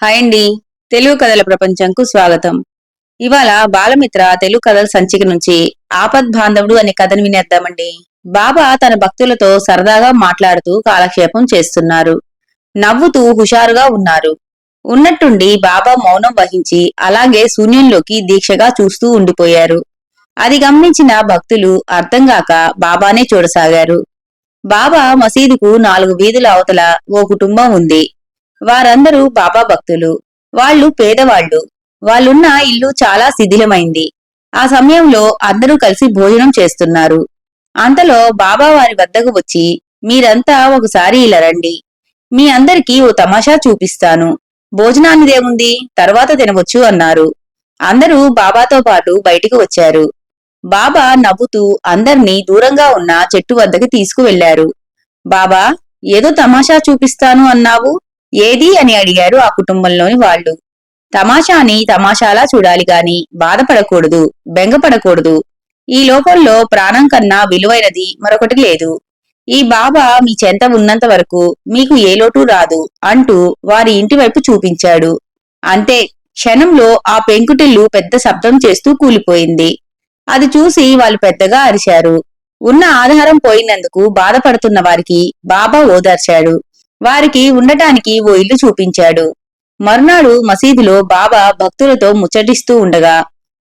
Hi అండి. తెలుగు కథల ప్రపంచంకు స్వాగతం. ఇవాళ బాలమిత్ర తెలుగు కథల సంచిక నుంచి ఆపద్బాంధవుడు అనే కథను వినేద్దామండి. బాబా తన భక్తులతో సరదాగా మాట్లాడుతూ కాలక్షేపం చేస్తున్నారు. నవ్వుతూ హుషారుగా ఉన్నారు. ఉన్నట్టుండి బాబా మౌనం వహించి అలాగే శూన్యంలోకి దీక్షగా చూస్తూ ఉండిపోయారు. అది గమనించిన భక్తులు అర్థంగాక బాబానే చూడసాగారు. బాబా మసీదుకు 4 వీధుల అవతల ఓ కుటుంబం ఉంది. వారందరూ బాబా భక్తులు. వాళ్ళు పేదవాళ్లు. వాళ్ళున్న ఇల్లు చాలా శిథిలమైంది. ఆ సమయంలో అందరూ కలిసి భోజనం చేస్తున్నారు. అంతలో బాబా వారి వద్దకు వచ్చి, మీరంతా ఒకసారి ఇలా రండి. మీ అందరికీ ఓ తమాషా చూపిస్తాను. భోజనానిదేముంది, తర్వాత తినవచ్చు అన్నారు. అందరూ బాబాతో పాటు బయటికి వచ్చారు. బాబా నవ్వుతూ అందర్నీ దూరంగా ఉన్న చెట్టు వద్దకు తీసుకువెళ్లారు. బాబా, ఏదో తమాషా చూపిస్తాను అన్నావు, ఏది అని అడిగారు ఆ కుటుంబంలోని వాళ్ళు. తమాషాని తమాషాలా చూడాలి గాని బాధపడకూడదు, బెంగపడకూడదు. ఈ లోకంలో ప్రాణం కన్నా విలువైనది మరొకటి లేదు. ఈ బాబా మీ చెంత ఉన్నంత వరకు మీకు ఏ లోటు రాదు అంటూ వారి ఇంటి వైపు చూపించాడు. అంతే, క్షణంలో ఆ పెంకుటిల్లు పెద్ద శబ్దం చేస్తూ కూలిపోయింది. అది చూసి వాళ్ళు పెద్దగా అరిశారు. ఉన్న ఆధారం పోయినందుకు బాధపడుతున్న వారికి బాబా ఓదార్చాడు. వారికి ఉండటానికి ఓ ఇల్లు చూపించాడు. మరునాడు మసీదులో బాబా భక్తులతో ముచ్చటిస్తూ ఉండగా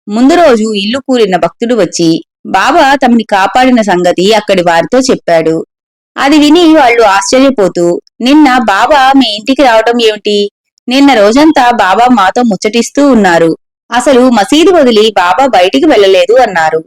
ముందు రోజు ఇల్లు కూలిన భక్తుడు వచ్చి బాబా తమని కాపాడిన సంగతి అక్కడి వారితో చెప్పాడు. అది విని వాళ్ళు ఆశ్చర్యపోతూ, నిన్న బాబా మీ ఇంటికి రావటం ఏమిటి? నిన్న రోజంతా బాబా మాతో ముచ్చటిస్తూ ఉన్నారు. అసలు మసీదు వదిలి బాబా బయటికి వెళ్ళలేదు అన్నారు.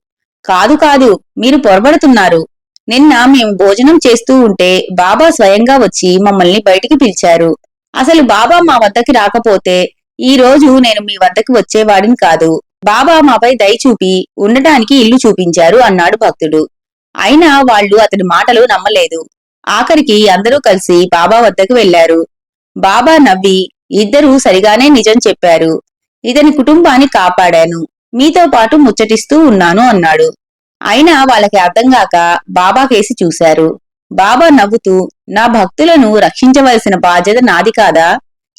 కాదు కాదు, మీరు పొరబడుతున్నారు. నిన్న మేము భోజనం చేస్తూ ఉంటే బాబా స్వయంగా వచ్చి మమ్మల్ని బయటికి పిలిచారు. అసలు బాబా మా వద్దకి రాకపోతే ఈ రోజు నేను మీ వద్దకు వచ్చేవాడిని కాదు. బాబా మాపై దయ చూపి ఉండటానికి ఇల్లు చూపించారు అన్నాడు భక్తుడు. అయినా వాళ్ళు అతని మాటలు నమ్మలేదు. ఆఖరికి అందరూ కలిసి బాబా వద్దకు వెళ్లారు. బాబా నవ్వి, ఇద్దరూ సరిగానే నిజం చెప్పారు. ఇతని కుటుంబాన్ని కాపాడాను, మీతో పాటు ముచ్చటిస్తూ ఉన్నాను అన్నాడు. అయినా వాళ్ళకి అర్థంగాక బాబా కేసి చూశారు. బాబా నవ్వుతూ, నా భక్తులను రక్షించవలసిన బాధ్యత నాది కాదా?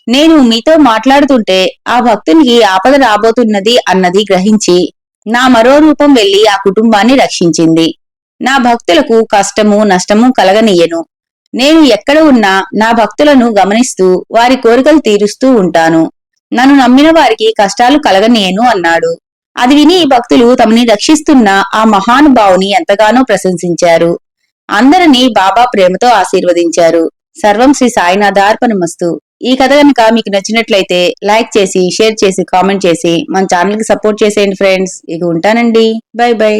నేను మీతో మాట్లాడుతుంటే ఆ భక్తునికి ఆపద రాబోతున్నది అన్నది గ్రహించి నా మరో రూపం వెళ్లి ఆ కుటుంబాన్ని రక్షించింది. నా భక్తులకు కష్టము నష్టము కలగనియ్యను. నేను ఎక్కడ ఉన్నా నా భక్తులను గమనిస్తూ వారి కోరికలు తీరుస్తూ ఉంటాను. నన్ను నమ్మిన వారికి కష్టాలు కలగనీయను అన్నాడు. అది విని భక్తులు తమని రక్షిస్తున్న ఆ మహానుభావుని ఎంతగానో ప్రశంసించారు. అందరినీ బాబా ప్రేమతో ఆశీర్వదించారు. సర్వం శ్రీ సాయినాథార్పణమస్తు. ఈ కథ కనుక మీకు నచ్చినట్లయితే లైక్ చేసి, షేర్ చేసి, కామెంట్ చేసి మన ఛానల్ కి సపోర్ట్ చేసేయండి ఫ్రెండ్స్. ఇక ఉంటానండి. By by.